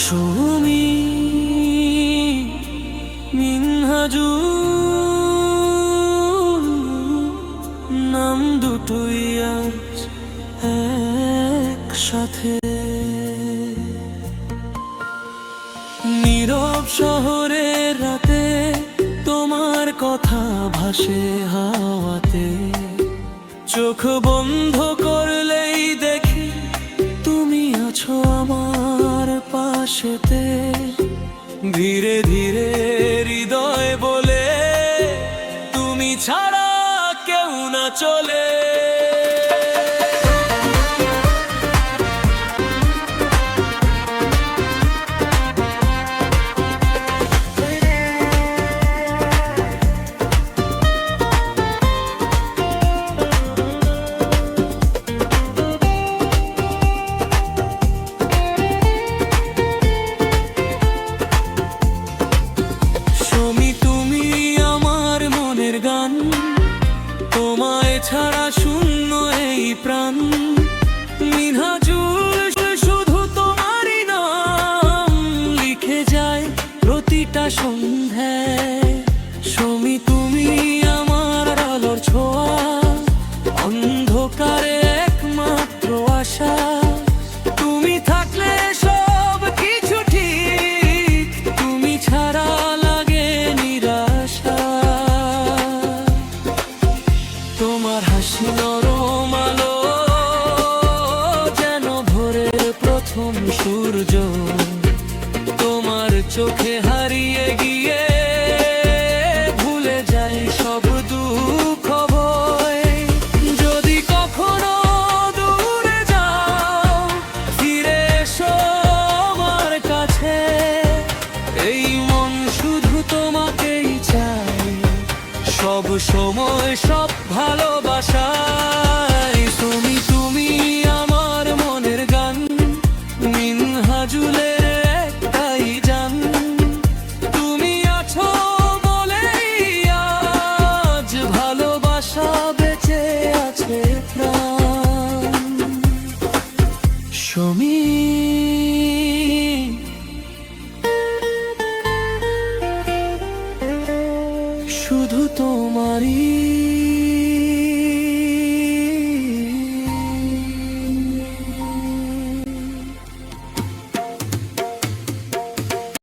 সুমি মিনহাজু নাম দুটোই আজ একসাথে। নীরব শহরের রাতে তোমার কথা ভাসে হাওয়াতে। চোখ বন্ধ করলেই দেখি তুমি আছো আমার পাশেতে। ধীরে ধীরে হৃদয় বলে তুমি ছাড়া কেউ না চলে। তোমায় ছাড়া শূন্য এই প্রাণ। মিনহাজুল শুধু তোমারই নাম লিখে যায় প্রতিটা সন্ধ্যায়। সুমি তুমি আমার আলোর ছোঁয়া, অন্ধকারে একমাত্র আশা। তুমি থাকলে সব কিছু ঠিক, তুমি ছাড়া লাগে নিরাশা। তোমার হাসি নরম আলো যেন ভোরের প্রথম সূর্য। তোমার চোখে হারিয়ে গিয়ে